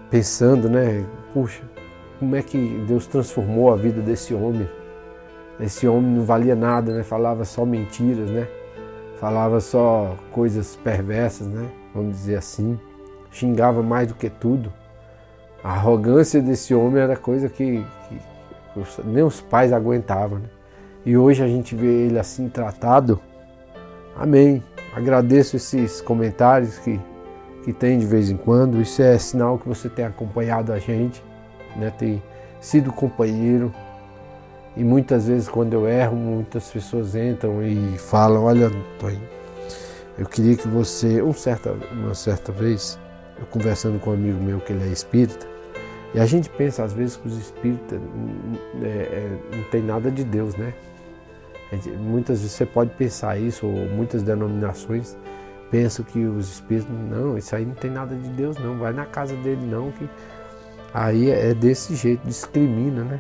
pensando, né? Puxa, como é que Deus transformou a vida desse homem? Esse homem não valia nada, né? Falava só mentiras, né? Falava só coisas perversas, né? Vamos dizer assim. Xingava mais do que tudo. A arrogância desse homem era coisa que nem os pais aguentavam, né? E hoje a gente vê ele assim tratado. Amém. Agradeço esses comentários que tem de vez em quando. Isso é sinal que você tem acompanhado a gente, né? Tem sido companheiro. E muitas vezes quando eu erro, muitas pessoas entram e falam: olha, Antônio, eu queria que você... Uma certa vez, eu conversando com um amigo meu que ele é espírita, e a gente pensa às vezes que os espíritas não tem nada de Deus, né? Muitas vezes você pode pensar isso, ou muitas denominações pensam que os espíritos, não, isso aí não tem nada de Deus não, vai na casa dele não, que aí é desse jeito, discrimina, né?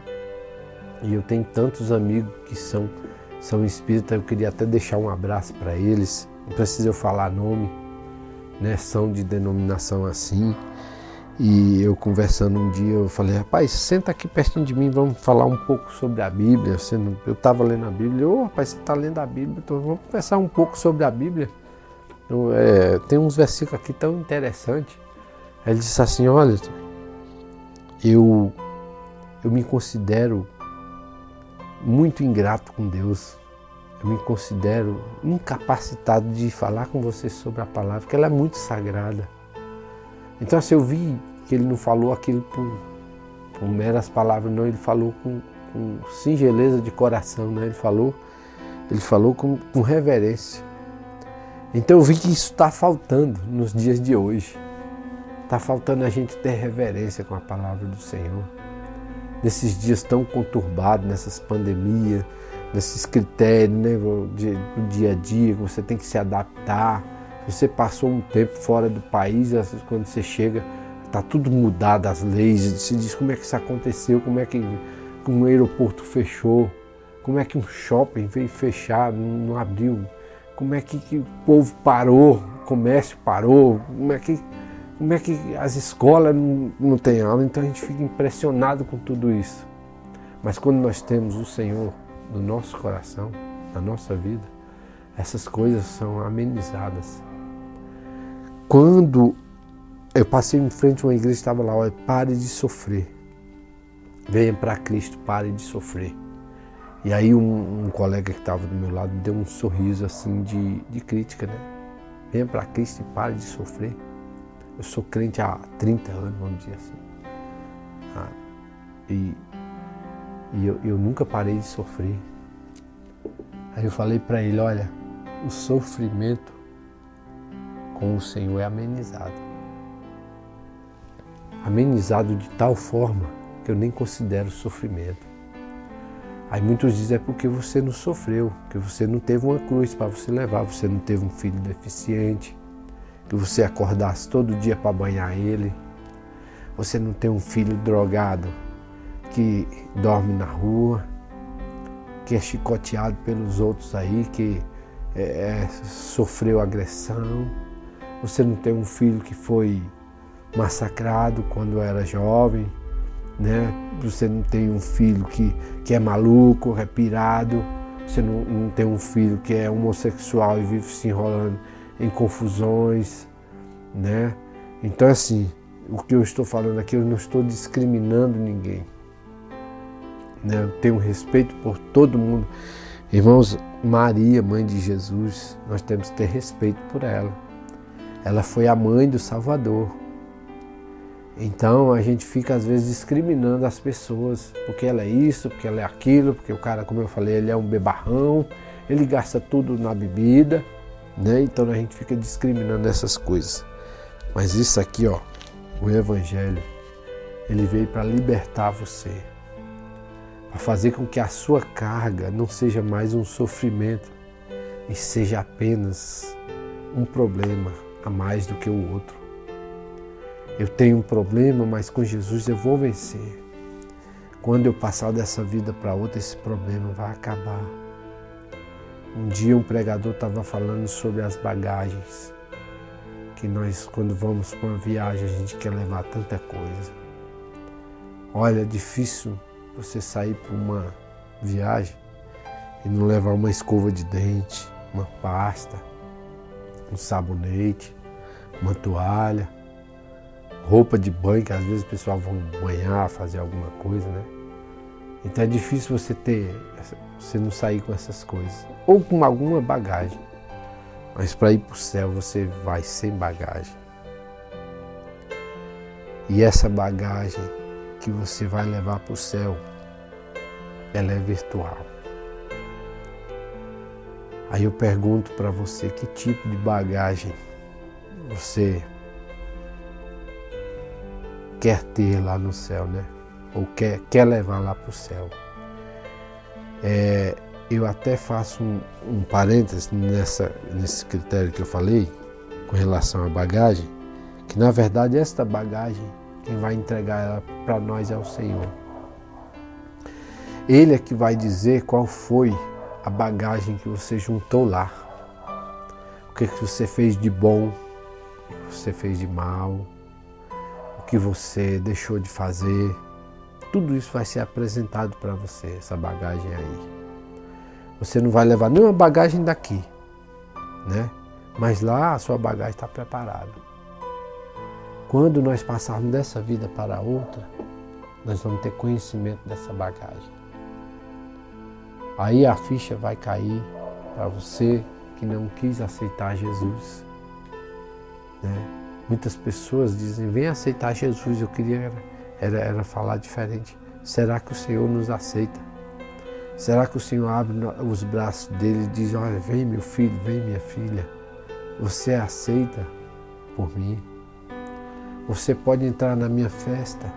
E eu tenho tantos amigos que são espíritas, eu queria até deixar um abraço para eles, não precisa eu falar nome, né? São de denominação assim. E eu conversando um dia, eu falei: rapaz, senta aqui pertinho de mim, vamos falar um pouco sobre a Bíblia. Eu estava lendo a Bíblia, rapaz, você está lendo a Bíblia, então vamos conversar um pouco sobre a Bíblia. Então, tem uns versículos aqui tão interessantes. Ele disse assim: olha, eu me considero muito ingrato com Deus. Eu me considero incapacitado de falar com você sobre a palavra, porque ela é muito sagrada. Então, assim, eu vi que ele não falou aquilo por meras palavras, não. Ele falou com singeleza de coração, né? Ele falou com reverência. Então, eu vi que isso está faltando nos dias de hoje. Está faltando a gente ter reverência com a palavra do Senhor. Nesses dias tão conturbados, nessas pandemias, nesses critérios, né, do dia a dia, que você tem que se adaptar. Você passou um tempo fora do país, quando você chega, está tudo mudado, as leis, se diz como é que isso aconteceu, como é que um aeroporto fechou, como é que um shopping veio fechar, não abriu, como é que o povo parou, o comércio parou, como é que as escolas não têm aula. Então a gente fica impressionado com tudo isso. Mas quando nós temos o Senhor no nosso coração, na nossa vida, essas coisas são amenizadas. Quando eu passei em frente a uma igreja, estava lá: olha, pare de sofrer. Venha para Cristo, pare de sofrer. E aí um colega que estava do meu lado deu um sorriso assim de crítica, né? Venha para Cristo e pare de sofrer. Eu sou crente há 30 anos, vamos dizer assim. E eu nunca parei de sofrer. Aí eu falei para ele: olha, o sofrimento com o Senhor é amenizado. Amenizado de tal forma que eu nem considero sofrimento. Aí muitos dizem: é porque você não sofreu, que você não teve uma cruz para você levar, você não teve um filho deficiente, que você acordasse todo dia para banhar ele, você não tem um filho drogado que dorme na rua, que é chicoteado pelos outros aí, que sofreu agressão, você não tem um filho que foi massacrado quando era jovem, né? Você não tem um filho que é maluco, é pirado, você não tem um filho que é homossexual e vive se enrolando em confusões, né? Então, assim, o que eu estou falando aqui, eu não estou discriminando ninguém, né? Eu tenho respeito por todo mundo. Irmãos, Maria, mãe de Jesus, nós temos que ter respeito por ela. Ela foi a mãe do Salvador. Então a gente fica às vezes discriminando as pessoas, porque ela é isso, porque ela é aquilo, porque o cara, como eu falei, ele é um bebarrão, ele gasta tudo na bebida, né? Então a gente fica discriminando essas coisas. Mas isso aqui, ó, o Evangelho, ele veio para libertar você, para fazer com que a sua carga não seja mais um sofrimento e seja apenas um problema a mais do que o outro. Eu tenho um problema, mas com Jesus eu vou vencer. Quando eu passar dessa vida para outra, esse problema vai acabar. Um dia um pregador estava falando sobre as bagagens, que nós, quando vamos para uma viagem, a gente quer levar tanta coisa. Olha, é difícil você sair para uma viagem e não levar uma escova de dente, uma pasta, um sabonete, uma toalha, roupa de banho, que às vezes o pessoal vai banhar, fazer alguma coisa, né? Então é difícil você não sair com essas coisas, ou com alguma bagagem. Mas para ir para o céu você vai sem bagagem. E essa bagagem que você vai levar para o céu, ela é virtual. Aí eu pergunto para você, que tipo de bagagem você quer ter lá no céu, né? Ou quer levar lá para o céu. Eu até faço um parênteses nesse critério que eu falei, com relação à bagagem, que na verdade esta bagagem, quem vai entregar ela para nós é o Senhor. Ele é que vai dizer qual foi a bagagem que você juntou lá. O que você fez de bom, o que você fez de mal, o que você deixou de fazer. Tudo isso vai ser apresentado para você, essa bagagem aí. Você não vai levar nenhuma bagagem daqui, né? Mas lá a sua bagagem está preparada. Quando nós passarmos dessa vida para outra, nós vamos ter conhecimento dessa bagagem. Aí a ficha vai cair para você que não quis aceitar Jesus, né? Muitas pessoas dizem, vem aceitar Jesus, eu queria era falar diferente. Será que o Senhor nos aceita? Será que o Senhor abre os braços dele e diz, olha, vem meu filho, vem minha filha, você aceita por mim? Você pode entrar na minha festa,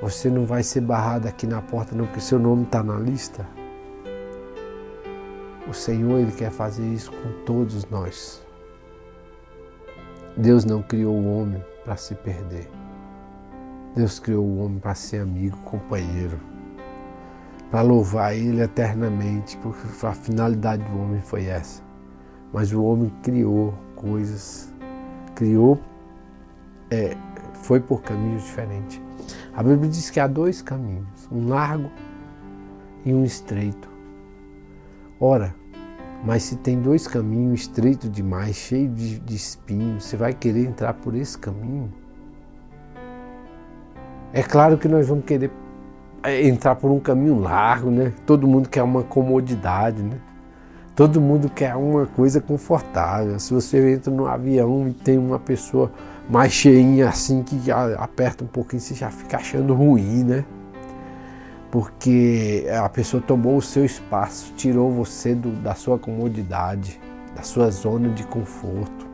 você não vai ser barrado aqui na porta não, porque seu nome está na lista. O Senhor, Ele quer fazer isso com todos nós. Deus não criou o homem para se perder. Deus criou o homem para ser amigo, companheiro, para louvar Ele eternamente, porque a finalidade do homem foi essa. Mas o homem criou coisas, foi por caminhos diferentes. A Bíblia diz que há dois caminhos, um largo e um estreito. Ora, mas se tem dois caminhos, estreito demais, cheio de espinhos, você vai querer entrar por esse caminho? É claro que nós vamos querer entrar por um caminho largo, né? Todo mundo quer uma comodidade, né? Todo mundo quer uma coisa confortável. Se você entra no avião e tem uma pessoa mais cheinha assim, que aperta um pouquinho, você já fica achando ruim, né? Porque a pessoa tomou o seu espaço, tirou você da sua comodidade, da sua zona de conforto.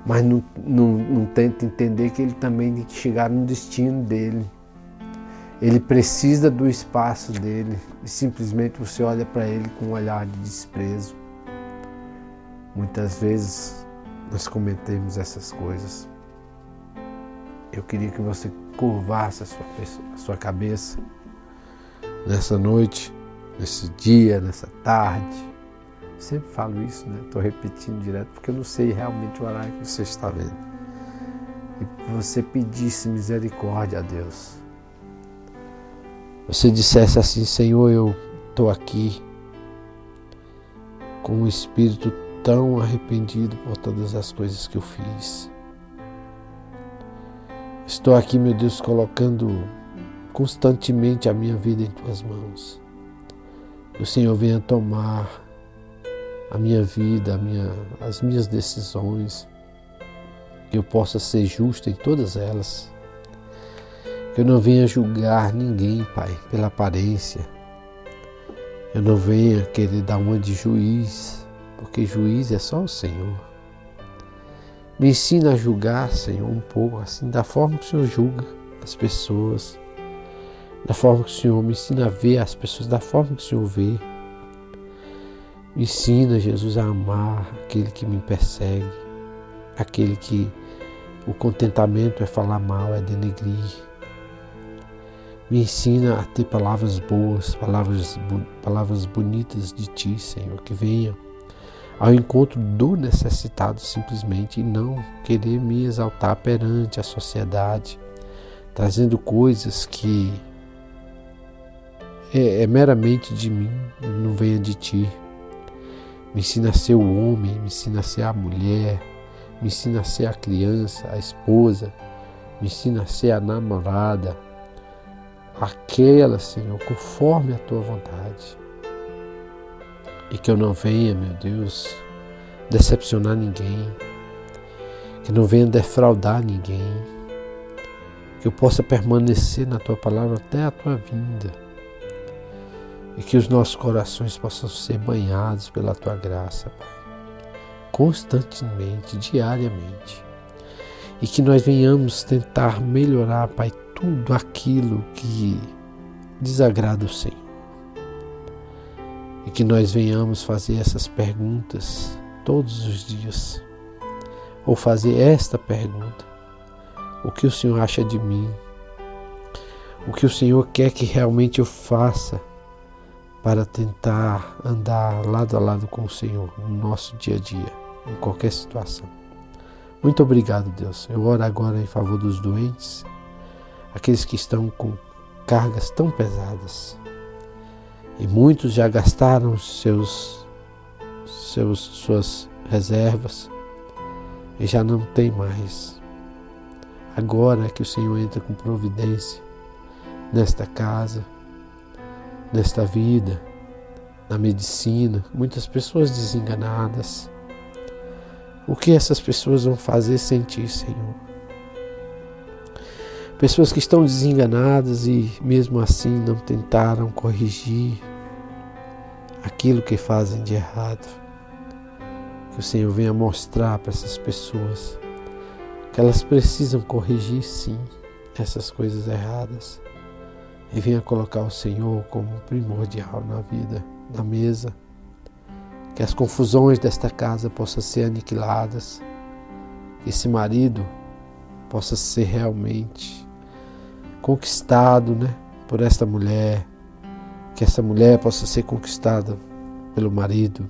Mas não tenta entender que ele também tem que chegar no destino dele. Ele precisa do espaço dele e simplesmente você olha para ele com um olhar de desprezo. Muitas vezes nós cometemos essas coisas. Eu queria que você curvasse a sua cabeça nessa noite, nesse dia, nessa tarde. sempre falo isso, né? Estou repetindo direto, porque eu não sei realmente o horário que você está vendo. E você pedisse misericórdia a Deus. Você dissesse assim: Senhor, eu estou aqui com um espírito tão arrependido por todas as coisas que eu fiz. Estou aqui, meu Deus, colocando constantemente a minha vida em Tuas mãos. Que o Senhor venha tomar a minha vida, as minhas decisões, que eu possa ser justo em todas elas. Que eu não venha julgar ninguém, Pai, pela aparência. Eu não venha querer dar uma de juiz, porque juiz é só o Senhor. Me ensina a julgar, Senhor, um pouco assim, da forma que o Senhor julga as pessoas, da forma que o Senhor me ensina a ver as pessoas, da forma que o Senhor vê. Me ensina, Jesus, a amar aquele que me persegue, aquele que o contentamento é falar mal, é denegrir. Me ensina a ter palavras boas, palavras bonitas de Ti, Senhor, que venham ao encontro do necessitado simplesmente, e não querer me exaltar perante a sociedade, trazendo coisas que é meramente de mim, não venha de Ti. Me ensina a ser o homem, me ensina a ser a mulher, me ensina a ser a criança, a esposa, me ensina a ser a namorada, aquela, Senhor, conforme a Tua vontade. E que eu não venha, meu Deus, decepcionar ninguém, que não venha defraudar ninguém, que eu possa permanecer na Tua palavra até a Tua vinda, e que os nossos corações possam ser banhados pela Tua graça, Pai, constantemente, diariamente, e que nós venhamos tentar melhorar, Pai, tudo aquilo que desagrada o Senhor. E que nós venhamos fazer essas perguntas todos os dias. Ou fazer esta pergunta: o que o Senhor acha de mim? O que o Senhor quer que realmente eu faça para tentar andar lado a lado com o Senhor no nosso dia a dia, em qualquer situação. Muito obrigado, Deus. Eu oro agora em favor dos doentes, aqueles que estão com cargas tão pesadas. E muitos já gastaram suas reservas e já não tem mais. Agora é que o Senhor entra com providência nesta casa, nesta vida, na medicina. Muitas pessoas desenganadas. O que essas pessoas vão fazer sem Ti, Senhor? Pessoas que estão desenganadas e mesmo assim não tentaram corrigir aquilo que fazem de errado. Que o Senhor venha mostrar para essas pessoas que elas precisam corrigir sim essas coisas erradas, e venha colocar o Senhor como primordial na vida, na mesa. Que as confusões desta casa possam ser aniquiladas, que esse marido possa ser realmente conquistado, por esta mulher, que essa mulher possa ser conquistada pelo marido,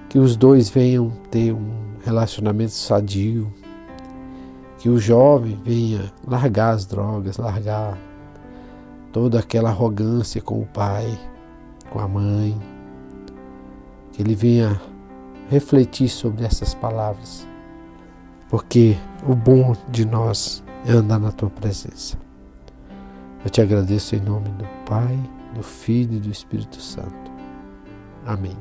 que os dois venham ter um relacionamento sadio, que o jovem venha largar as drogas, largar toda aquela arrogância com o pai, com a mãe, que ele venha refletir sobre essas palavras, porque o bom de nós é andar na Tua presença. Eu te agradeço em nome do Pai, do Filho e do Espírito Santo. Amém.